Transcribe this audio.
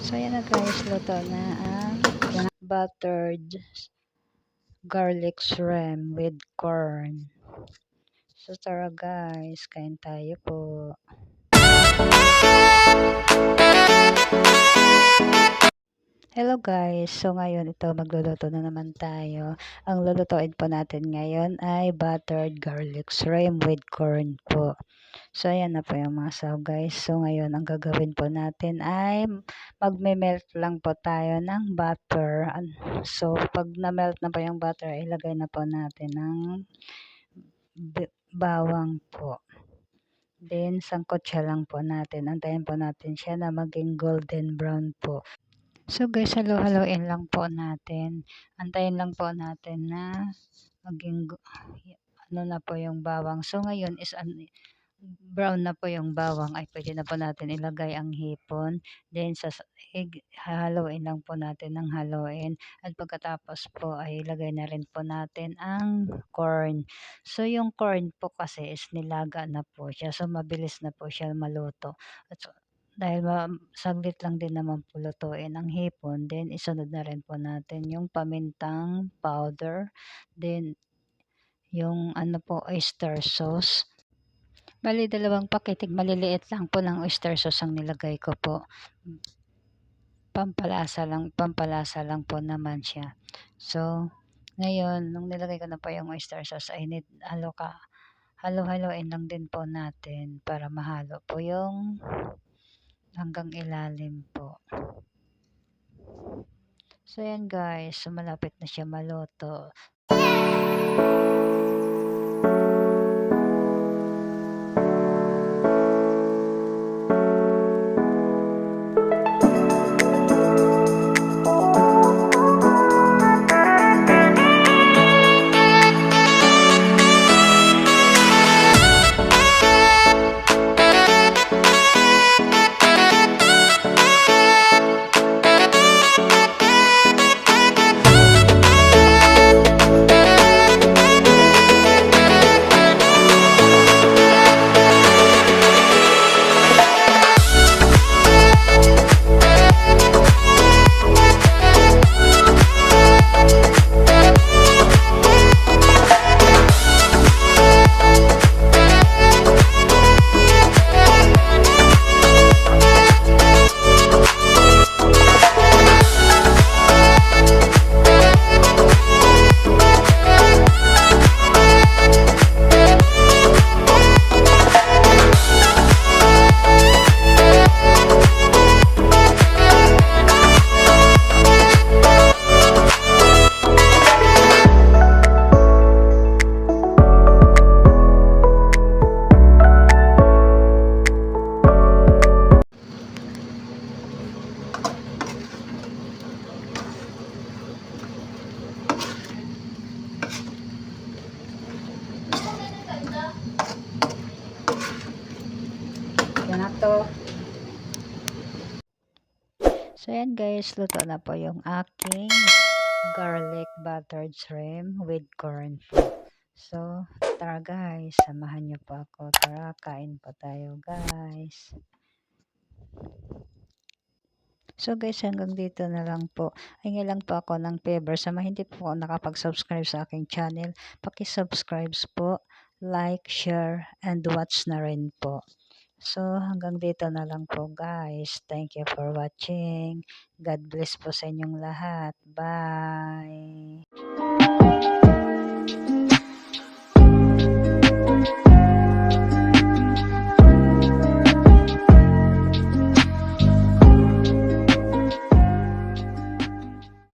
So ayan na guys, luto na ang buttered garlic shrimp with corn. So tara guys, kain tayo po. Hello guys, so ngayon ito magluluto na naman tayo. Ang lulutuin po natin ngayon ay buttered garlic shrimp with corn po. So ayan na po yung mga saw guys. So ngayon ang gagawin po natin ay magme-melt lang po tayo ng butter. So pag na-melt na po yung butter, ilagay na po natin ang bawang po. Then sangkot siya lang po natin. Antayin po natin siya na maging golden brown po. So guys, halo-haloin lang po natin. Antayin lang po natin na maging ano na po yung bawang. So ngayon is brown na po yung bawang, ay pwede na po natin ilagay ang hipon. Then haluin lang po natin ng haluin. At pagkatapos po ay ilagay na rin po natin ang corn. So yung corn po kasi is nilaga na po siya. So mabilis na po siya maluto. At dahil saglit lang din naman po lutuin ang hipon, then isunod na rin po natin yung pamintang powder. Then yung ano po, oyster sauce. Bali, 2 pakitig maliliit lang po ng oyster sauce ang nilagay ko po. Pampalasa lang po naman siya. So, ngayon, nung nilagay ko na po yung oyster sauce, ay halo-haloin lang din po natin para mahalo po yung hanggang ilalim po. So, yan guys, so malapit na siya maluto. Yan na to. So yan guys, luto na po yung aking garlic buttered shrimp with corn po. So tara guys, samahan niyo po ako. Tara, kain po tayo guys. So guys, hanggang dito na lang po. Hingi lang po ako ng favor sa mga hindi po nakapag-subscribe sa aking channel. Paki-subscribe po, like, share, and watch na rin po. So hanggang dito na lang po guys. Thank you for watching. God bless po sa inyong lahat. Bye!